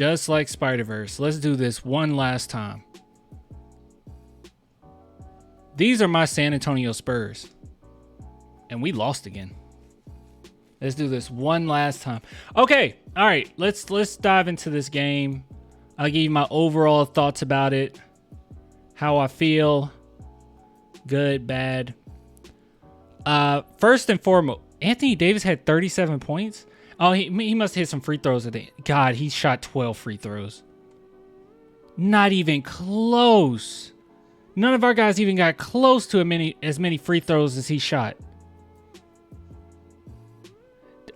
Just like Spider-Verse. Let's do this one last time. These are my San Antonio Spurs. And we lost again. Let's do this one last time. Okay. All right. Let's dive into this game. I'll give you my overall thoughts about it. How I feel. Good, bad. First and foremost, Anthony Davis had 37 points. Oh, he must have hit some free throws at the end. God, he shot 12 free throws. Not even close. None of our guys even got close to as many free throws as he shot.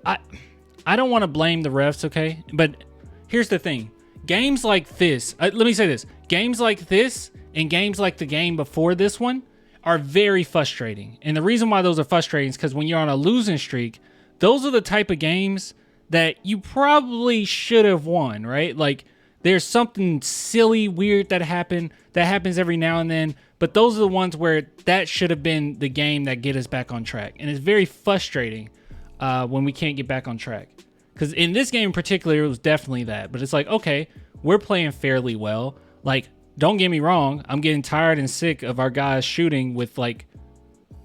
I don't want to blame the refs, okay? But here's the thing. Games like this, let me say this. Games like this and games like the game before this one are very frustrating. And the reason why those are frustrating is because when you're on a losing streak, those are the type of games that you probably should have won, right? Like, there's something silly, weird that happens every now and then, but those are the ones where that should have been the game that get us back on track. And it's very frustrating when we can't get back on track. Because in this game in particular, it was definitely that. But it's like, okay, we're playing fairly well. Like, don't get me wrong, I'm getting tired and sick of our guys shooting with like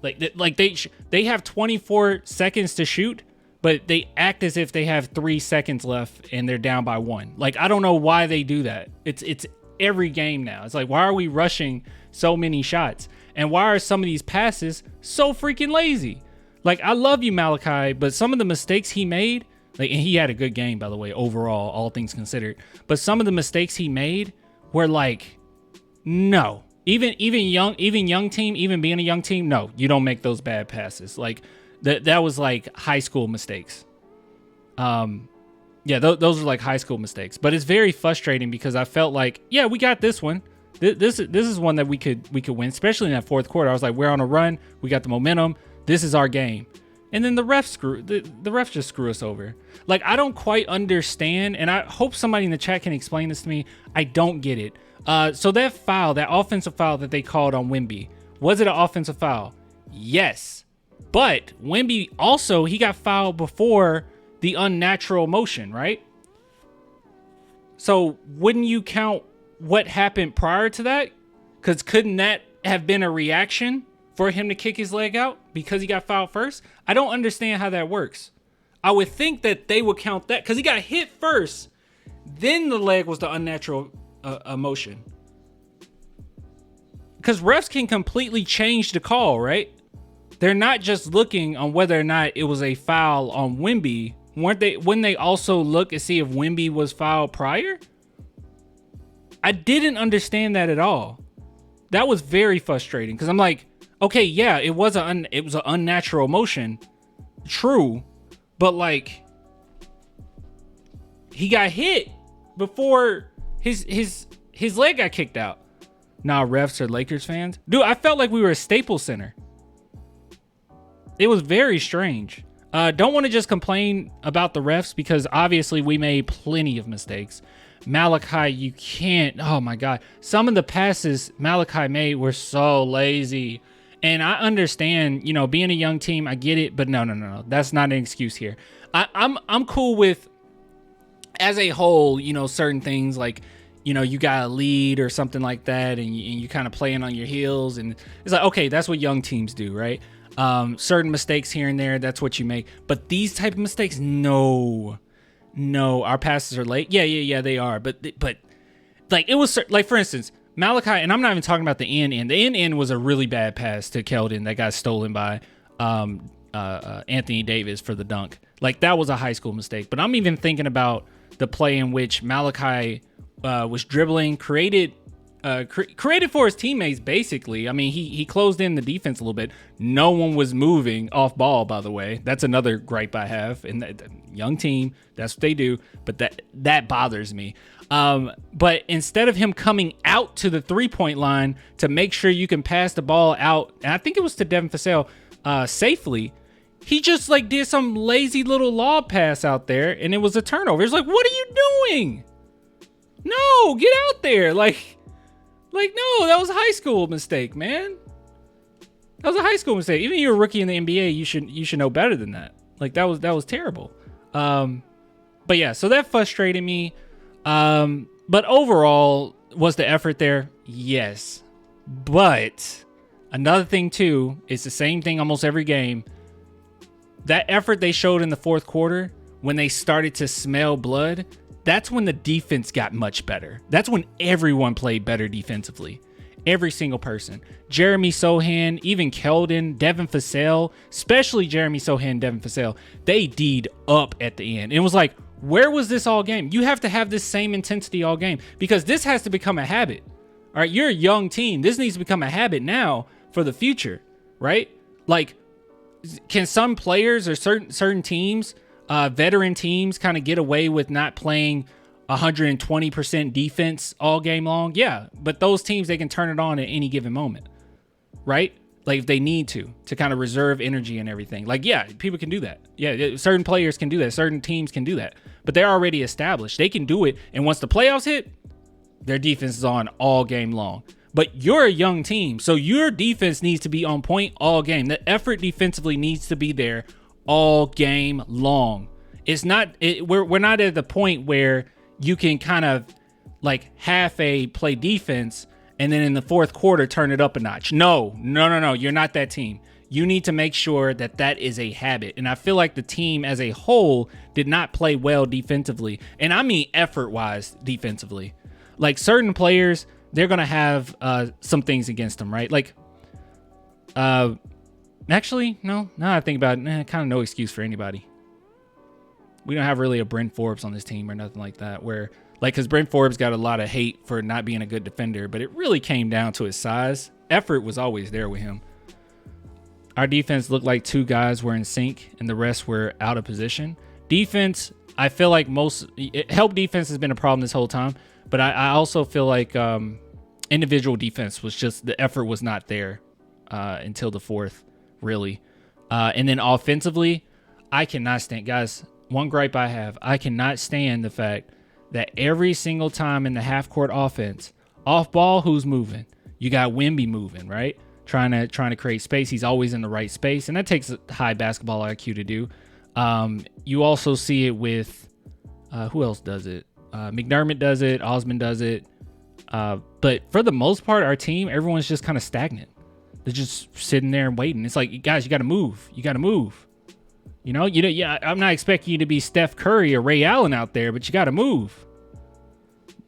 they have 24 seconds to shoot, but they act as if they have 3 seconds left and they're down by 1. Like, I don't know why they do that. It's every game now. It's like, why are we rushing so many shots? And why are some of these passes so freaking lazy? Like, I love you, Malachi, but some of the mistakes he made, like, and he had a good game, by the way, overall, all things considered. But some of the mistakes he made were like, no. Even young team, even being a young team, no, you don't make those bad passes. Like, that was like high school mistakes. Yeah, those are like high school mistakes. But it's very frustrating because I felt like, yeah, we got this one. This is one that we could win, especially in that fourth quarter. I was like, we're on a run. We got the momentum. This is our game. And then the refs just screw us over. Like, I don't quite understand, and I hope somebody in the chat can explain this to me. I don't get it. So that foul, that offensive foul that they called on Wemby, was it an offensive foul? Yes. But Wemby also, he got fouled before the unnatural motion, right? So wouldn't you count what happened prior to that? Because couldn't that have been a reaction for him to kick his leg out because he got fouled first? I don't understand how that works. I would think that they would count that because he got hit first. Then the leg was the unnatural motion. Because refs can completely change the call, right? They're not just looking on whether or not it was a foul on Wemby. Wouldn't they also look and see if Wemby was fouled prior? I didn't understand that at all. That was very frustrating because I'm like, okay, yeah, it was an unnatural motion, true, but like, he got hit before his leg got kicked out. Nah, refs are Lakers fans, dude. I felt like we were a Staples Center. It was very strange. Don't want to just complain about the refs because obviously we made plenty of mistakes. Malachi, you can't. Oh my God, some of the passes Malachi made were so lazy. And I understand, you know, being a young team, I get it, but no. That's not an excuse here. I'm cool with, as a whole, you know, certain things like, you know, you got a lead or something like that, and you kind of playing on your heels, and it's like, okay, that's what young teams do, right? Certain mistakes here and there, that's what you make. But these type of mistakes, no, our passes are late. Yeah, they are. But like, it was like, for instance, Malachi, and I'm not even talking about the end. The end was a really bad pass to Keldon that got stolen by Anthony Davis for the dunk. Like, that was a high school mistake. But I'm even thinking about the play in which Malachi was dribbling, created for his teammates, basically. I mean, he closed in the defense a little bit. No one was moving off ball, by the way. That's another gripe I have. And the young team, that's what they do. But that bothers me. But instead of him coming out to the 3-point line to make sure you can pass the ball out, and I think it was to Devin Vassell, safely, he just like did some lazy little lob pass out there, and it was a turnover. It's like, what are you doing? No, get out there. Like, no, that was a high school mistake, man. That was a high school mistake. Even if you're a rookie in the NBA, you should know better than that. Like, that was terrible. But yeah, so that frustrated me. But overall, was the effort there? Yes. But another thing too, it's the same thing almost every game. That effort they showed in the fourth quarter, when they started to smell blood, that's when the defense got much better. That's when everyone played better defensively. Every single person. Jeremy Sohan, even Keldon, Devin Vassell, especially Jeremy Sohan, Devin Vassell, they D'd up at the end. It was like, where was this all game? You have to have this same intensity all game because this has to become a habit. All right, you're a young team. This needs to become a habit now for the future, right? Like, can some players or certain teams, veteran teams, kind of get away with not playing 120% defense all game long? Yeah, but those teams, they can turn it on at any given moment, right? Like if they need to kind of reserve energy and everything. Like, yeah, people can do that. Yeah, certain players can do that. Certain teams can do that. But they're already established. They can do it. And once the playoffs hit, their defense is on all game long. But you're a young team, so your defense needs to be on point all game. The effort defensively needs to be there all game long. It's not. We're not at the point where you can kind of like play defense and then in the fourth quarter turn it up a notch. No. You're not that team. You need to make sure that is a habit. And I feel like the team as a whole did not play well defensively. And I mean effort-wise defensively. Like certain players, they're going to have some things against them, right? Like, actually, no. Now I think about it, kind of no excuse for anybody. We don't have really a Brent Forbes on this team or nothing like that where, like, because Brent Forbes got a lot of hate for not being a good defender, but it really came down to his size. Effort was always there with him. Our defense looked like two guys were in sync and the rest were out of position. Defense, I feel like help defense has been a problem this whole time, but I also feel like individual defense was just, the effort was not there until the fourth, really. And then offensively, I cannot stand, guys, one gripe I have, I cannot stand the fact that every single time in the half-court offense, off ball, who's moving? You got Wemby moving, right? Trying to create space. He's always in the right space, and that takes a high basketball IQ to do. You also see it with who else does it? McDermott does it. Osman does it. But for the most part, our team, everyone's just kind of stagnant. They're just sitting there and waiting. It's like, guys, you got to move. You got to move. You know, I'm not expecting you to be Steph Curry or Ray Allen out there, but you got to move.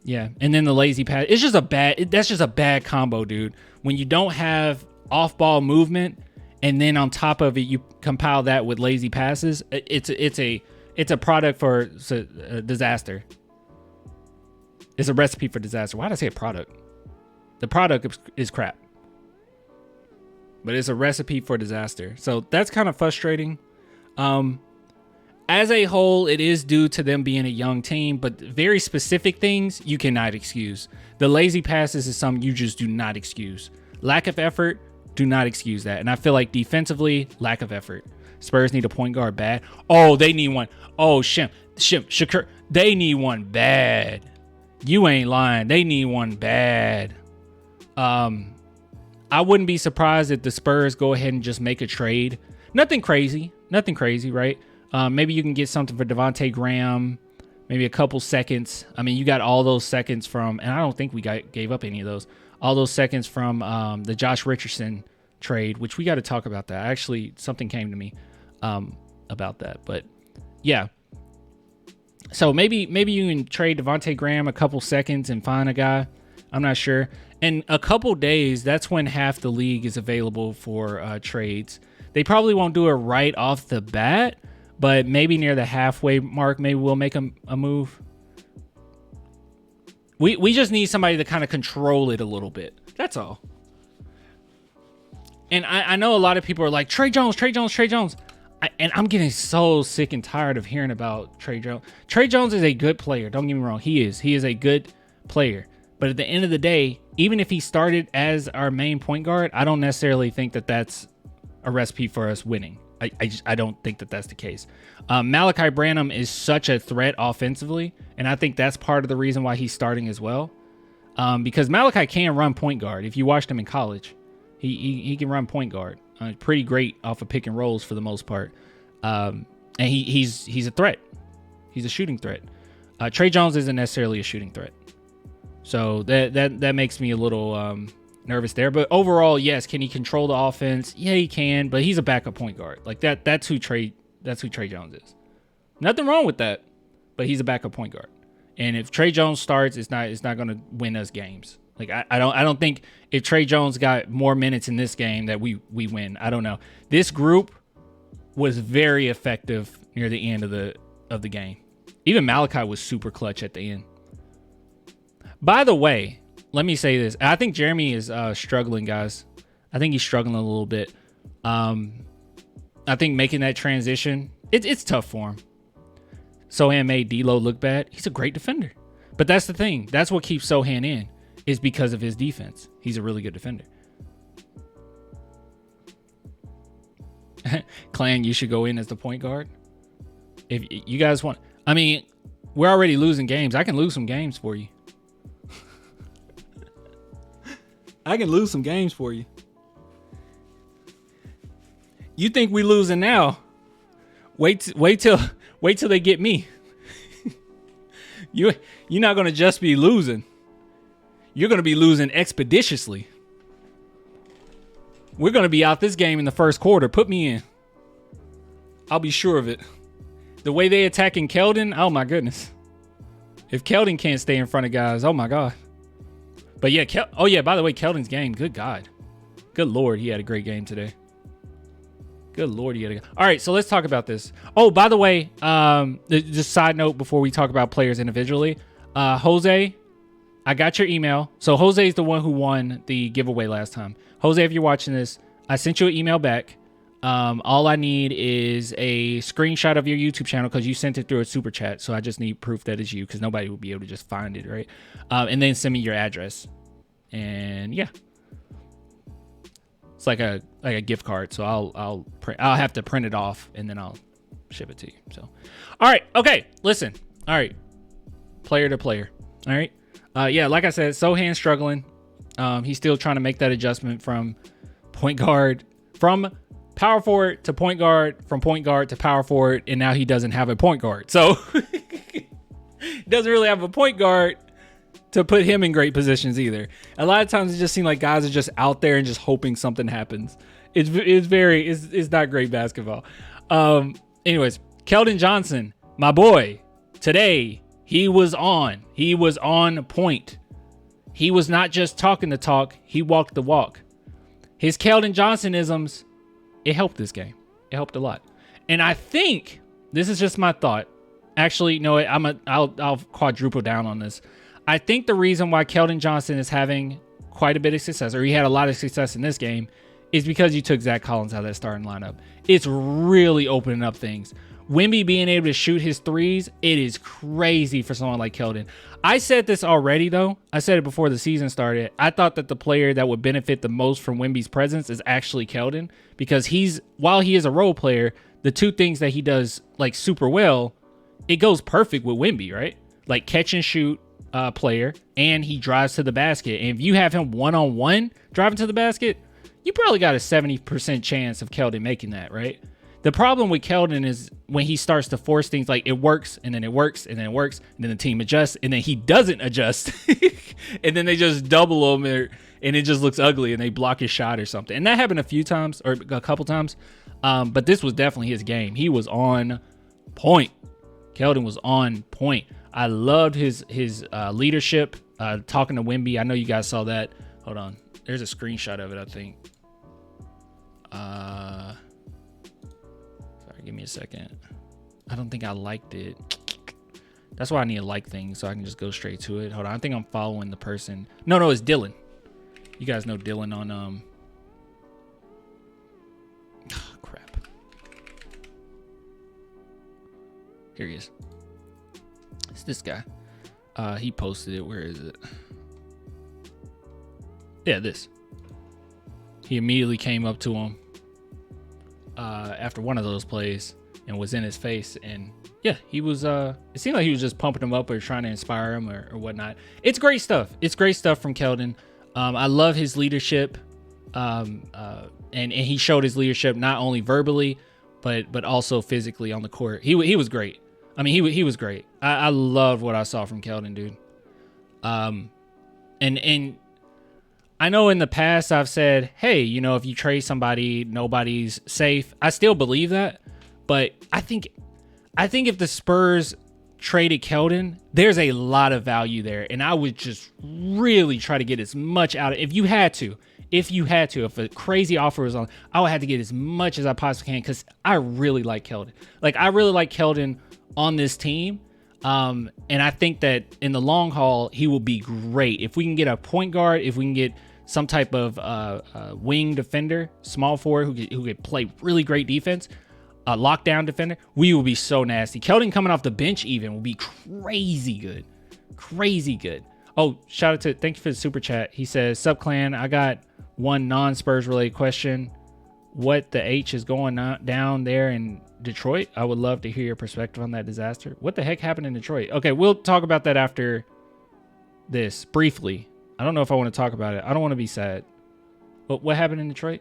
Yeah, and then the lazy pass. It's just that's just a bad combo, dude. When you don't have off-ball movement, and then on top of it, you compile that with lazy passes. It's a product for a disaster. It's a recipe for disaster. Why did I say a product? The product is crap, but it's a recipe for disaster. So that's kind of frustrating. As a whole, it is due to them being a young team, but very specific things you cannot excuse. The lazy passes is something you just do not excuse. Lack of effort, do not excuse that. And I feel like defensively, lack of effort. Spurs need a point guard bad. Oh, they need one. Oh, Shakur, they need one bad. You ain't lying. They need one bad. I wouldn't be surprised if the Spurs go ahead and just make a trade. Nothing crazy, right? Maybe you can get something for Devontae Graham, maybe a couple seconds. I mean, you got all those seconds from, and I don't think we gave up any of those, all those seconds from the Josh Richardson trade, which we got to talk about that. Actually, something came to me about that, but yeah. So maybe you can trade Devontae Graham a couple seconds and find a guy. I'm not sure. In a couple days, that's when half the league is available for trades. They probably won't do it right off the bat, but maybe near the halfway mark, maybe we'll make a move. We just need somebody to kind of control it a little bit. That's all. And I know a lot of people are like, Trey Jones. And I'm getting so sick and tired of hearing about Trey Jones. Trey Jones is a good player. Don't get me wrong. He is a good player. But at the end of the day, even if he started as our main point guard, I don't necessarily think that that's a recipe for us winning. I don't think that that's the case. Malachi Branham is such a threat offensively, and I think that's part of the reason why he's starting as well. Because Malachi can run point guard. If you watched him in college, he can run point guard. Pretty great off of pick and rolls for the most part. And he's a threat. He's a shooting threat. Trey Jones isn't necessarily a shooting threat. So that makes me a little nervous there. But overall, yes, can he control the offense? Yeah, he can, but he's a backup point guard. Like that's who Trey Jones is. Nothing wrong with that, but he's a backup point guard. And if Trey Jones starts, it's not going to win us games. Like I don't think if Trey Jones got more minutes in this game that we win. I don't know. This group was very effective near the end of the game. Even Malachi was super clutch at the end. By the way, let me say this. I think Jeremy is struggling, guys. I think he's struggling a little bit. I think making that transition, it's tough for him. Sohan made D'Lo look bad. He's a great defender. But that's the thing. That's what keeps Sohan in, is because of his defense. He's a really good defender. Clan, you should go in as the point guard. If you guys want, I mean, we're already losing games. I can lose some games for you. I can lose some games for you. You think we losing now? Wait till they get me. You're not gonna just be losing. You're gonna be losing expeditiously. We're gonna be out this game in the first quarter. Put me in. I'll be sure of it. The way they attacking Keldon, oh my goodness. If Keldon can't stay in front of guys, oh my God. But yeah, by the way, Keldon's game, good God. Good Lord, he had a great game today. Good Lord, he had a good. All right, so let's talk about this. Oh, by the way, just side note before we talk about players individually. Jose, I got your email. So Jose is the one who won the giveaway last time. Jose, if you're watching this, I sent you an email back. All I need is a screenshot of your YouTube channel because you sent it through a super chat. So I just need proof that it's you because nobody will be able to just find it, right? And then send me your address. And yeah, it's like a gift card. So I'll have to print it off and then I'll ship it to you. So, all right, okay, listen. All right, player to player. All right, yeah, like I said, Sohan's struggling. He's still trying to make that adjustment from point guard, from power forward to point guard, from point guard to power forward, and now he doesn't have a point guard. So he doesn't really have a point guard to put him in great positions either. A lot of times it just seems like guys are just out there and just hoping something happens. It's not great basketball. Anyways, Keldon Johnson, my boy, today he was on point. He was not just talking the talk, he walked the walk. His Keldon Johnson-isms, it helped this game. It helped a lot. And I think, this is just my thought. Actually, no, I'll quadruple down on this. I think the reason why Keldon Johnson is having quite a bit of success, or he had a lot of success in this game, is because you took Zach Collins out of that starting lineup. It's really opening up things. Wemby being able to shoot his threes, it is crazy for someone like Keldon. I said this already, though. I said it before the season started. I thought that the player that would benefit the most from Wemby's presence is actually Keldon, because while he is a role player, the two things that he does like super well, it goes perfect with Wemby, right? Like catch and shoot player, and he drives to the basket. And if you have him one-on-one driving to the basket, you probably got a 70% chance of Keldon making that, right? The problem with Keldon is when he starts to force things, like it works, and then it works, and then it works, and then the team adjusts, and then he doesn't adjust. And then they just double him, and it just looks ugly, and they block his shot or something. And that happened a few times, or a couple times. But this was definitely his game. He was on point. Keldon was on point. I loved his leadership, talking to Wemby. I know you guys saw that. Hold on. There's a screenshot of it, I think. Sorry, give me a second. I don't think I liked it. That's why I need to like things so I can just go straight to it. Hold on. I think I'm following the person. No, it's Dylan. You guys know Dylan on crap. Here he is. It's this guy. He posted it. Where is it? Yeah, this. He immediately came up to him after one of those plays and was in his face. And yeah, he was, it seemed like he was just pumping him up or trying to inspire him or whatnot. It's great stuff. It's great stuff from Keldon. I love his leadership. And he showed his leadership not only verbally, but also physically on the court. He was great. I mean, he was great. I loved what I saw from Keldon, dude. And I know in the past I've said, hey, if you trade somebody, nobody's safe. I still believe that, but I think if the Spurs traded Keldon, there's a lot of value there, and I would just really try to get as much out of it. If a crazy offer was on, I would have to get as much as I possibly can because I really like Keldon. Like, I really like Keldon on this team. And I think that in the long haul, he will be great. If we can get a point guard, if we can get some type of wing defender, small forward who could play really great defense, a lockdown defender, we will be so nasty. Keldon coming off the bench even will be crazy good. Crazy good. Oh, shout out to, thank you for the super chat. He says, Sup Clan, I got one non-Spurs related question. What the H is going on down there in Detroit? I would love to hear your perspective on that disaster. What the heck happened in Detroit? Okay, we'll talk about that after this briefly. I don't know if I want to talk about it. I don't want to be sad. But what happened in Detroit?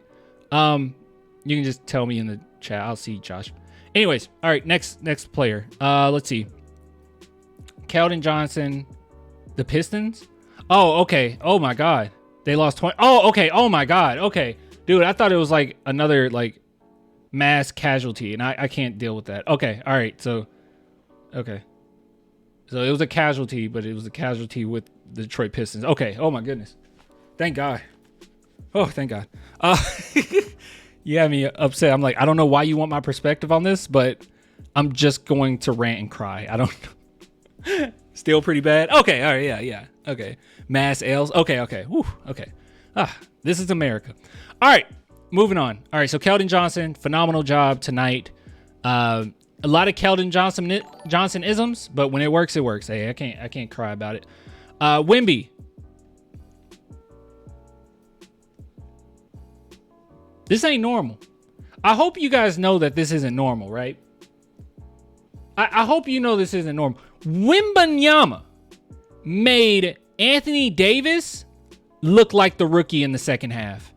You can just tell me in the chat. I'll see Josh. Anyways, all right, next player. Let's see. Keldon Johnson, the Pistons. Oh, okay. Oh my God. They lost 20. Oh, okay. Oh my God. Okay. Dude, I thought it was like another like mass casualty, and I can't deal with that. Okay. All right. So, okay. So it was a casualty, but it was a casualty with the Detroit Pistons. Okay. Oh my goodness. Thank God. Oh, thank God. You had me upset. I'm like, I don't know why you want my perspective on this, but I'm just going to rant and cry. I don't know. Still pretty bad. Okay. All right. Yeah. Okay. Mass L's. Okay. Whew. Okay. This is America. All right. Moving on. All right. So Keldon Johnson, phenomenal job tonight. A lot of Keldon Johnson isms, but when it works, it works. Hey, I can't cry about it. Wemby. This ain't normal. I hope you guys know that this isn't normal, right? I hope you know this isn't normal. Wembanyama made Anthony Davis look like the rookie in the second half.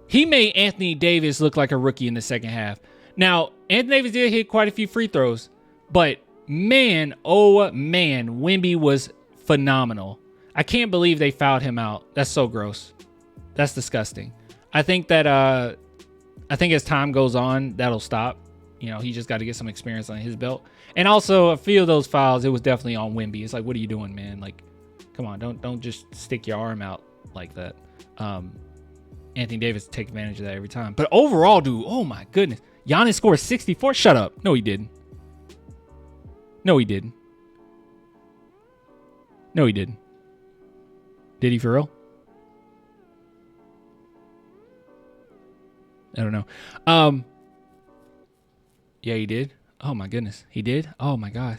He made Anthony Davis look like a rookie in the second half. Now, Anthony Davis did hit quite a few free throws, but man, oh man, Wemby was phenomenal. I can't believe they fouled him out. That's so gross. That's disgusting. I think that as time goes on, that'll stop. He just got to get some experience on his belt. And also, a few of those fouls, it was definitely on Wemby. It's like, what are you doing, man? Like, come on, don't just stick your arm out like that. Anthony Davis take advantage of that every time. But overall, dude, oh my goodness. Giannis scored 64. Shut up. No, he didn't. No, he didn't. No, he didn't. Did he for real? I don't know. Yeah, he did. Oh my goodness. He did? Oh my God.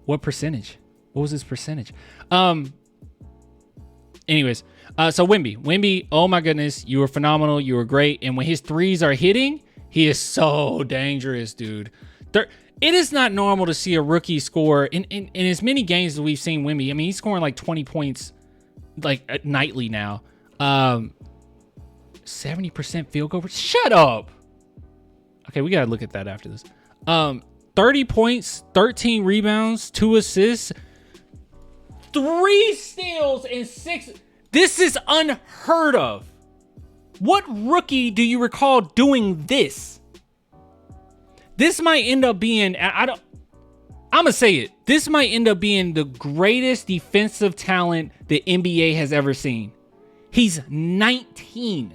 What percentage? What was his percentage? Anyways, so Wemby, oh my goodness, you were phenomenal. You were great. And when his threes are hitting, he is so dangerous, dude. It is not normal to see a rookie score in as many games as we've seen Wemby. I mean, he's scoring like 20 points like nightly now. 70% field goal. Shut up. Okay, we got to look at that after this. 30 points, 13 rebounds, 2 assists, 3 steals, and 6. This is unheard of. What rookie do you recall doing this? This might end up being, I'm going to say it. This might end up being the greatest defensive talent the NBA has ever seen. He's 19.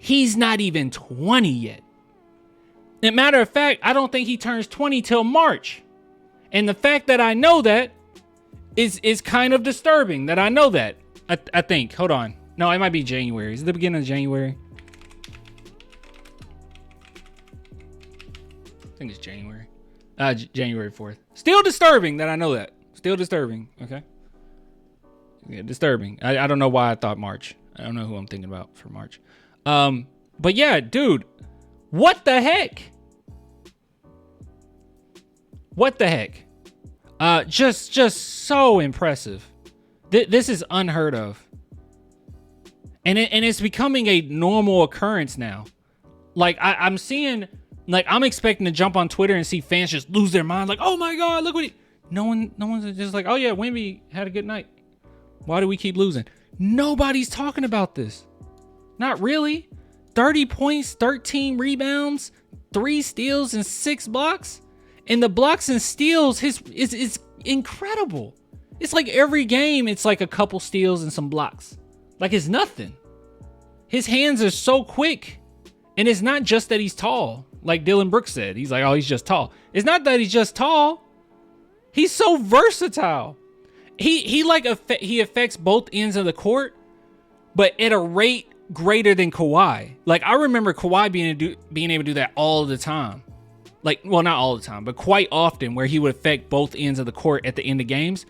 He's not even 20 yet. As a matter of fact, I don't think he turns 20 till March. And the fact that I know that is kind of disturbing that I know that. I think. Hold on. No, it might be January. Is it the beginning of January? I think it's January. January 4th. Still disturbing that I know that. Still disturbing. Okay. Yeah, disturbing. I don't know why I thought March. I don't know who I'm thinking about for March. But yeah, dude, what the heck? What the heck? Just so impressive. This is unheard of. And it's becoming a normal occurrence now. Like I'm seeing Like, I'm expecting to jump on Twitter and see fans just lose their mind. Like, oh my God, look what he... No one's just like, oh yeah, Wemby had a good night. Why do we keep losing? Nobody's talking about this. Not really. 30 points, 13 rebounds, 3 steals, and 6 blocks. And the blocks and steals is incredible. It's like every game, it's like a couple steals and some blocks. Like, it's nothing. His hands are so quick. And it's not just that he's tall. Like Dylan Brooks said. He's like, oh, he's just tall. It's not that he's just tall. He's so versatile. He affects both ends of the court, but at a rate greater than Kawhi. Like, I remember Kawhi being able to do that all the time. Like, well, not all the time, but quite often, where he would affect both ends of the court at the end of games.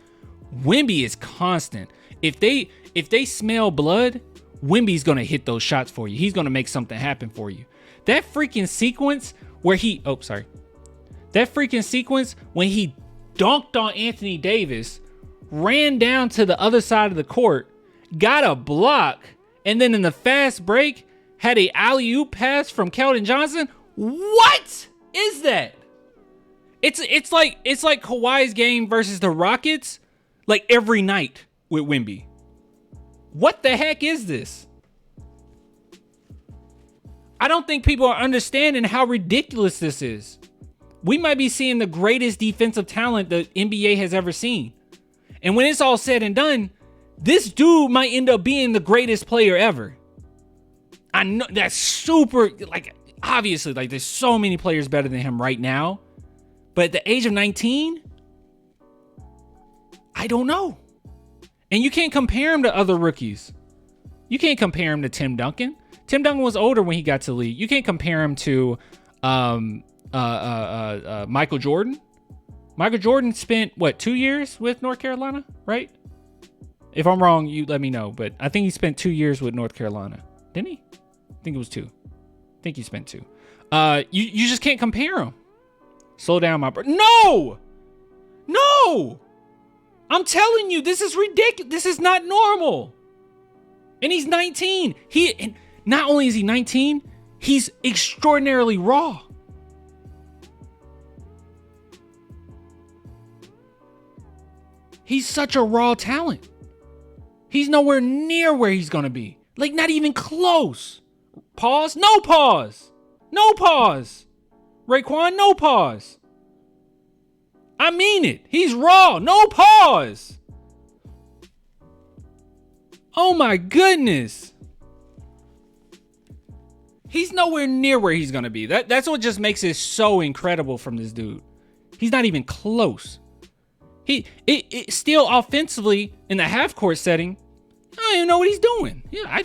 Wemby is constant. If they smell blood, Wemby's gonna hit those shots for you. He's gonna make something happen for you. That freaking sequence where that freaking sequence when he dunked on Anthony Davis, ran down to the other side of the court, got a block, and then in the fast break had a alley-oop pass from Keldon Johnson. What is that? It's like Kawhi's game versus the Rockets, like every night with Wemby. What the heck is this? I don't think people are understanding how ridiculous this is. We might be seeing the greatest defensive talent the NBA has ever seen. And when it's all said and done, this dude might end up being the greatest player ever. I know that's super, like, obviously, like, there's so many players better than him right now. But at the age of 19, I don't know. And you can't compare him to other rookies. You can't compare him to Tim Duncan. Tim Duncan was older when he got to the league. You can't compare him to Michael Jordan. Michael Jordan spent, 2 years with North Carolina, right? If I'm wrong, you let me know. But I think he spent 2 years with North Carolina. Didn't he? I think it was 2. I think he spent 2. You just can't compare him. Slow down, my bro. No! I'm telling you, this is ridiculous. This is not normal. And he's 19. And not only is he 19, he's extraordinarily raw. He's such a raw talent. He's nowhere near where he's going to be. Like, not even close. Pause. No pause. No pause. Raekwon, no pause. I mean it. He's raw. No pause. Oh my goodness. He's nowhere near where he's going to be. That's what just makes it so incredible from this dude. He's not even close. It still offensively in the half court setting, I don't even know what he's doing. Yeah, I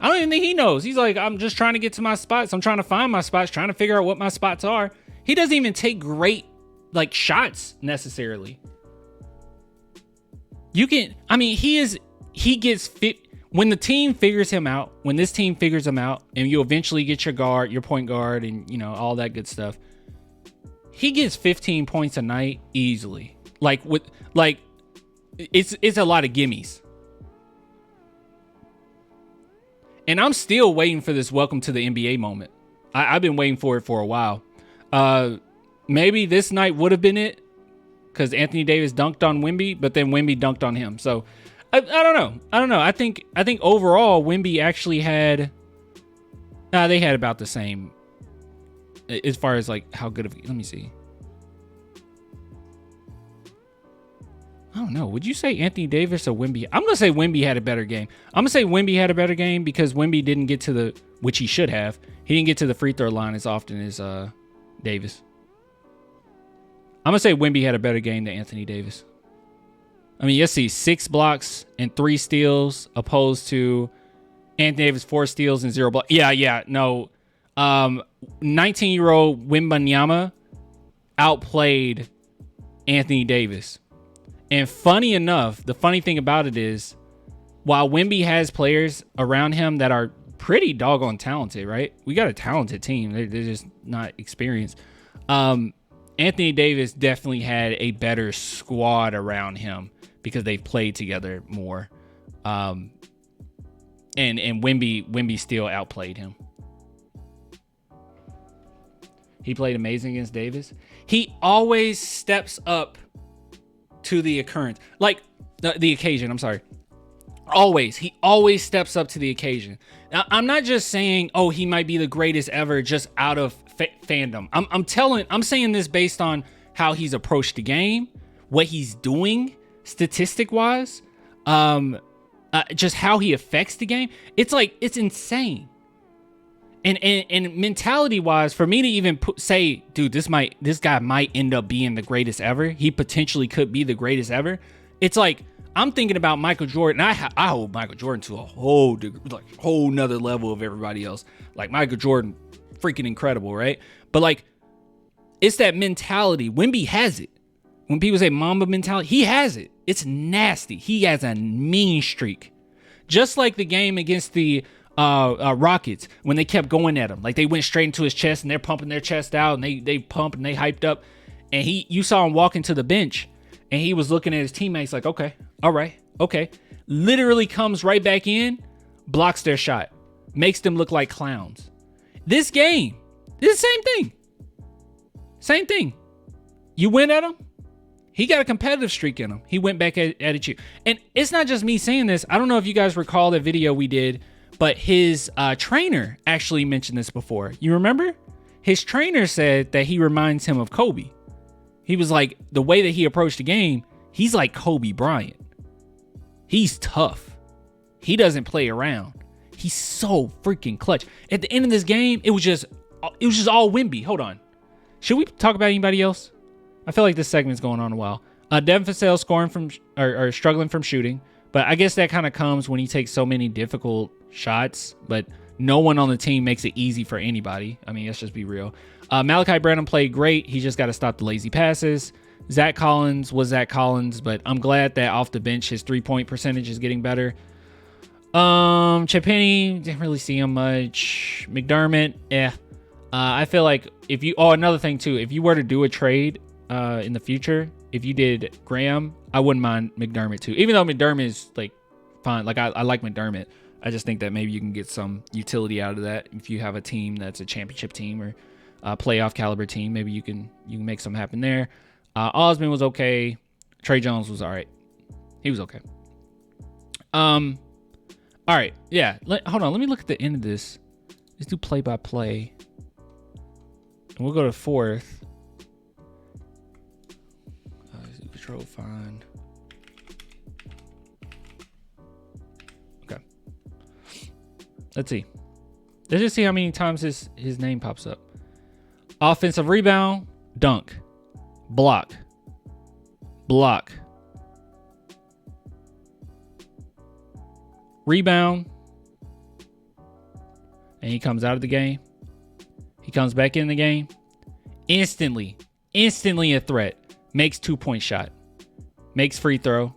don't even think he knows. He's like, I'm just trying to get to my spots. I'm trying to find my spots, trying to figure out what my spots are. He doesn't even take great, like, shots necessarily. He gets fit when the team figures him out, when this team figures him out, and you eventually get your guard, your point guard, and, you know, all that good stuff. He gets 15 points a night easily. It's a lot of gimmies. And I'm still waiting for this welcome to the NBA moment. I've been waiting for it for a while. Maybe this night would have been it because Anthony Davis dunked on Wemby, but then Wemby dunked on him. So I don't know. I think overall Wemby actually had. They had about the same as far as like how good of. Let me see. I don't know. Would you say Anthony Davis or Wemby? I'm going to say Wemby had a better game. I'm going to say Wemby had a better game because Wemby didn't get to which he should have. He didn't get to the free throw line as often as Davis. I'm going to say Wemby had a better game than Anthony Davis. I mean, let's see, 6 blocks and 3 steals opposed to Anthony Davis, 4 steals and 0 blocks. Yeah, no. 19-year-old Wembanyama outplayed Anthony Davis. And funny enough, the funny thing about it is, while Wemby has players around him that are pretty doggone talented, right? We got a talented team. They're just not experienced. Anthony Davis definitely had a better squad around him because they've played together more. And Wemby still outplayed him. He played amazing against Davis. He always steps up to the occurrence, like the occasion. I'm sorry. He always steps up to the occasion. Now, I'm not just saying, oh, he might be the greatest ever just out of fandom. I'm saying this based on how he's approached the game, what he's doing statistic wise, just how he affects the game. It's insane. And mentality wise, for me to even say, dude, this guy might end up being the greatest ever. He potentially could be the greatest ever. It's like, I'm thinking about Michael Jordan. I hold Michael Jordan to a whole nother level of everybody else. Like Michael Jordan, freaking incredible, right? But like, it's that mentality. Wemby has it. When people say Mamba mentality, he has it. It's nasty. He has a mean streak. Just like the game against the Rockets, when they kept going at him, like they went straight into his chest and they're pumping their chest out and they pump and they hyped up, and you saw him walking to the bench and he was looking at his teammates like, okay, all right, okay. Literally comes right back in, blocks their shot, makes them look like clowns. This game, this is the same thing. Same thing. You went at him, he got a competitive streak in him. He went back at you. And it's not just me saying this. I don't know if you guys recall that video we did, but his trainer actually mentioned this before. You remember? His trainer said that he reminds him of Kobe. He was like, the way that he approached the game, he's like Kobe Bryant. He's tough. He doesn't play around. He's so freaking clutch. At the end of this game, it was just all Wemby. Hold on. Should we talk about anybody else? I feel like this segment's going on a while. Devin Vassell scoring from or struggling from shooting, but I guess that kind of comes when he takes so many difficult shots. But no one on the team makes it easy for anybody. I mean, let's just be real. Malachi Branham played great. He just got to stop the lazy passes. Zach Collins was Zach Collins, but I'm glad that off the bench his 3-point percentage is getting better. Chapini, didn't really see him much. McDermott, I feel like another thing too, if you were to do a trade in the future, if you did Graham, I wouldn't mind McDermott too. Even though McDermott is like fine, like I like McDermott. I just think that maybe you can get some utility out of that if you have a team that's a championship team or a playoff caliber team. Maybe you can make something happen there. Osman was okay. Trey Jones was all right. He was okay. All right, yeah. Hold on. Let me look at the end of this. Let's do play by play. And we'll go to fourth. Control find. Okay. Let's see. Let's just see how many times his name pops up. Offensive rebound, dunk, block, rebound, and he comes out of the game. He comes back in the game. Instantly a threat. Makes 2-point shot. Makes free throw.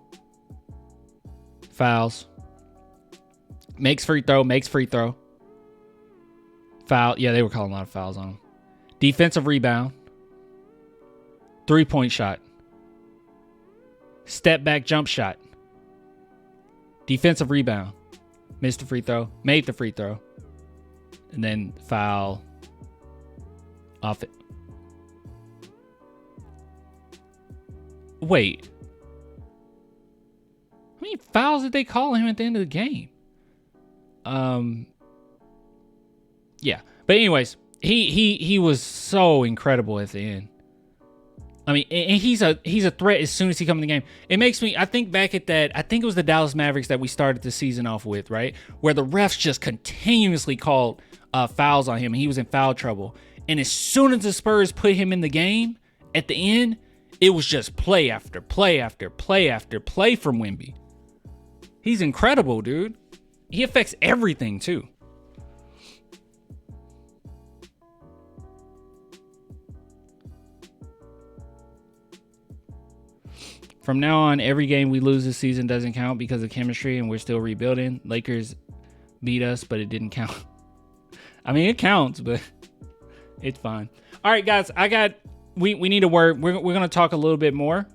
Fouls. Makes free throw. Foul. Yeah, they were calling a lot of fouls on him. Defensive rebound. 3-point shot. Step back jump shot. Defensive rebound. Missed the free throw. Made the free throw. And then foul. Off it. Wait. How many fouls did they call him at the end of the game? Yeah. But anyways, he was so incredible at the end. I mean, and he's a threat as soon as he comes in the game. It makes me, I think back at that, I think it was the Dallas Mavericks that we started the season off with, right? Where the refs just continuously called fouls on him and he was in foul trouble. And as soon as the Spurs put him in the game at the end, it was just play after play after play after play from Wemby. He's incredible, dude. He affects everything too. From now on, every game we lose this season doesn't count because of chemistry and we're still rebuilding. Lakers beat us, but it didn't count. I mean, it counts, but it's fine. All right, guys, we need a word. We're going to talk a little bit more.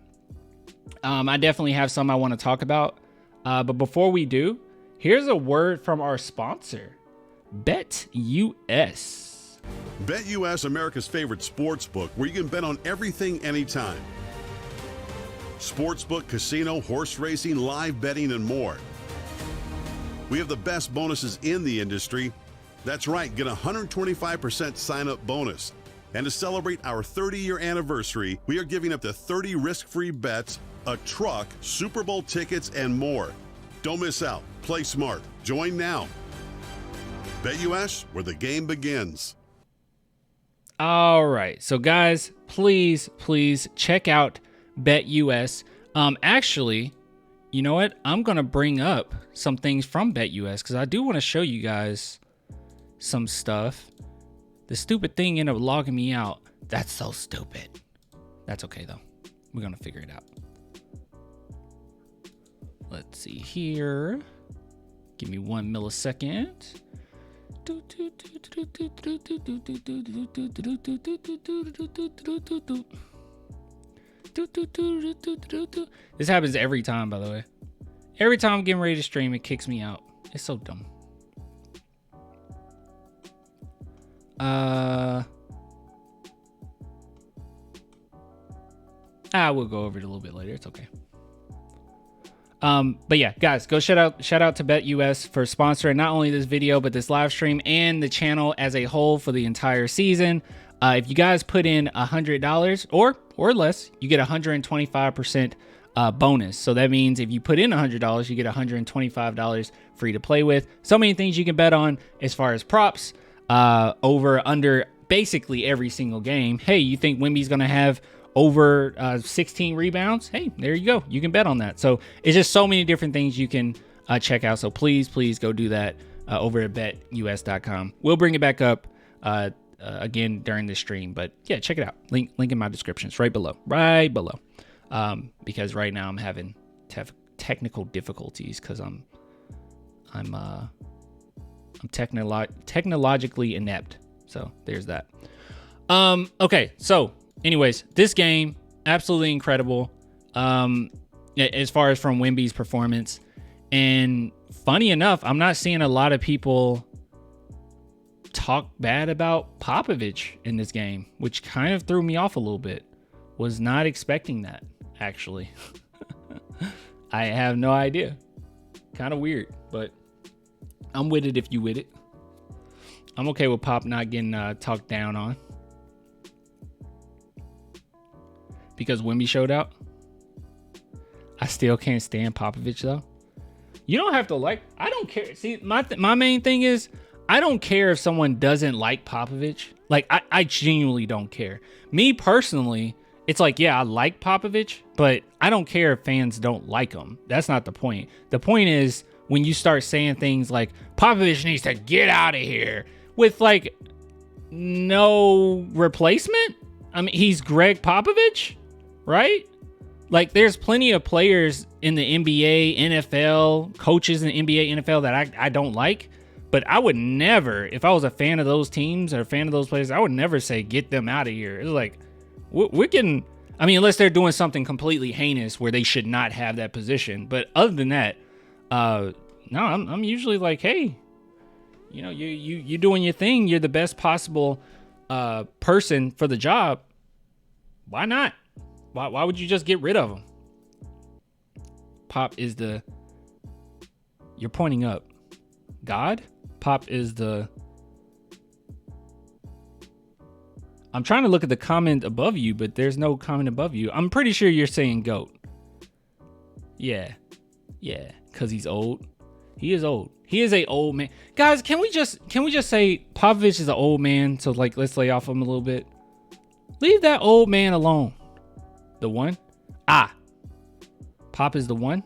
I definitely have some I want to talk about. But before we do, here's a word from our sponsor, BetUS. BetUS, America's favorite sports book, where you can bet on everything anytime. Sportsbook, casino, horse racing, live betting, and more. We have the best bonuses in the industry. That's right, get a 125% sign-up bonus. And to celebrate our 30-year anniversary, we are giving up to 30 risk-free bets, a truck, Super Bowl tickets, and more. Don't miss out. Play smart. Join now. BetUS, where the game begins. All right. So, guys, please check out BetUS. Actually, you know what? I'm going to bring up some things from BetUS because I do want to show you guys some stuff. The stupid thing ended up logging me out. That's so stupid. That's okay, though. We're going to figure it out. Let's see here. Give me 1 millisecond. This happens every time, by the way. Every time I'm getting ready to stream, it kicks me out. It's so dumb. We'll go over it a little bit later. It's okay. But yeah, guys, go shout out to BetUS for sponsoring not only this video, but this live stream and the channel as a whole for the entire season. If you guys put in $100 or less, you get 125% bonus. So that means if you put in $100, you get $125 free to play with. So many things you can bet on as far as props, over, under, basically every single game. Hey, you think Wemby's going to have over 16 rebounds? Hey, there you go. You can bet on that. So it's just so many different things you can check out. So please go do that over at betus.com. We'll bring it back up again during the stream, but yeah, check it out. Link in my description. It's right below. Because right now I'm having technical difficulties because I'm technologically inept. So there's that. Okay, so anyways, this game, absolutely incredible. As far as from Wemby's performance. And funny enough, I'm not seeing a lot of people talk bad about Popovich in this game, which kind of threw me off a little bit. Was not expecting that, actually. I have no idea. Kind of weird, but I'm with it if you with it. I'm okay with Pop not getting talked down on. Because Wemby showed out. I still can't stand Popovich, though. You don't have to like... I don't care. See, my main thing is... I don't care if someone doesn't like Popovich. Like, I genuinely don't care. Me, personally, it's like, yeah, I like Popovich, but I don't care if fans don't like him. That's not the point. The point is when you start saying things like, Popovich needs to get out of here, with, like, no replacement. I mean, he's Greg Popovich, right? Like, there's plenty of players in the NBA, NFL, coaches in the NBA, NFL that I don't like. But I would never, if I was a fan of those teams or a fan of those players, I would never say, get them out of here. It's like, we're getting, I mean, unless they're doing something completely heinous where they should not have that position. But other than that, no, I'm usually like, hey, you know, you're doing your thing. You're the best possible person for the job. Why not? Why would you just get rid of him? Pop is the, you're pointing up. God? Pop is the... I'm trying to look at the comment above you, but there's no comment above you. I'm pretty sure you're saying GOAT. Yeah, because he's old. He is old. He is a old man. Guys, can we just say Popovich is an old man? So, like, let's lay off him a little bit. Leave that old man alone. The one? Pop is the one?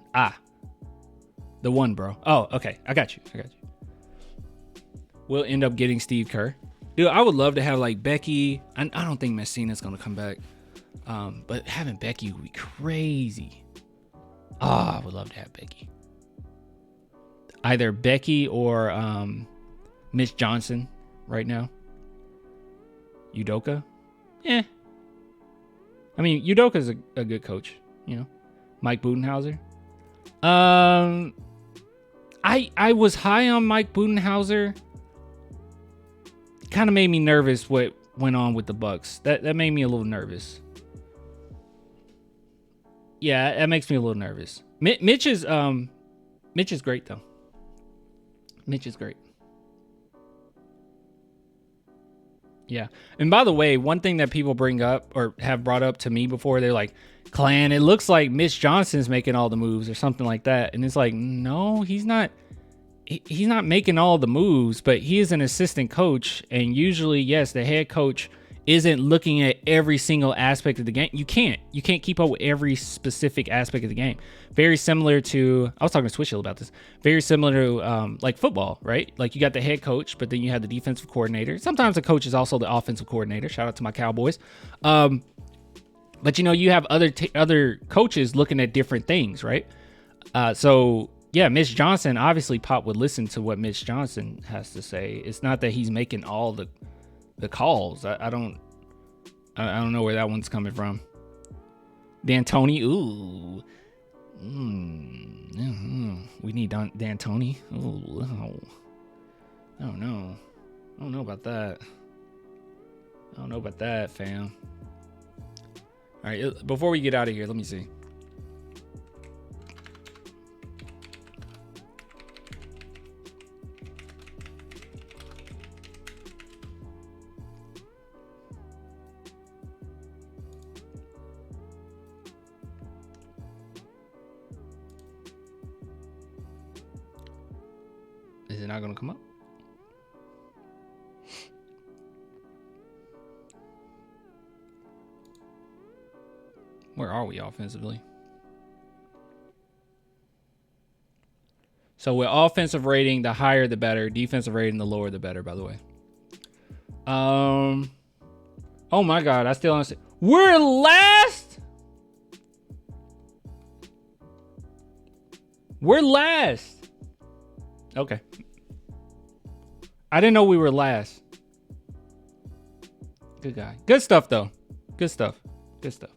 The one, bro. Oh, okay. I got you. We'll end up getting Steve Kerr. Dude, I would love to have, like, Becky. I don't think Messina's going to come back. But having Becky would be crazy. I would love to have Becky. Either Becky or Mitch Johnson right now. Udoka? I mean, Udoka's a good coach, you know. Mike Budenholzer. I was high on Mike Budenholzer kind of made me nervous what went on with the Bucks. That made me a little nervous. Yeah, that makes me a little nervous. Mitch is great though. Mitch is great. Yeah. And by the way, one thing that people bring up or have brought up to me before, they're like, Clan, it looks like Mitch Johnson's making all the moves or something like that. And it's like, no, he's not. He's not making all the moves, but he is an assistant coach. And usually, yes, the head coach isn't looking at every single aspect of the game. You can't keep up with every specific aspect of the game. Very similar to, I was talking to Switchhill about this, very similar to like football, right? Like you got the head coach, but then you have the defensive coordinator. Sometimes the coach is also the offensive coordinator. Shout out to my Cowboys. But you have other coaches looking at different things, right? So yeah, Mitch Johnson, obviously Pop would listen to what Mitch Johnson has to say. It's not that he's making all the calls. I don't know where that one's coming from. D'Antoni, ooh. We need D'Antoni. Ooh, wow. I don't know. I don't know about that. I don't know about that, fam. All right, before we get out of here, let me see. Is it not going to come up? Where are we offensively? So with offensive rating, the higher the better. Defensive rating, the lower the better, by the way. Oh my God, I still don't see. We're last. We're last. Okay. I didn't know we were last. Good guy. Good stuff though. Good stuff. Good stuff.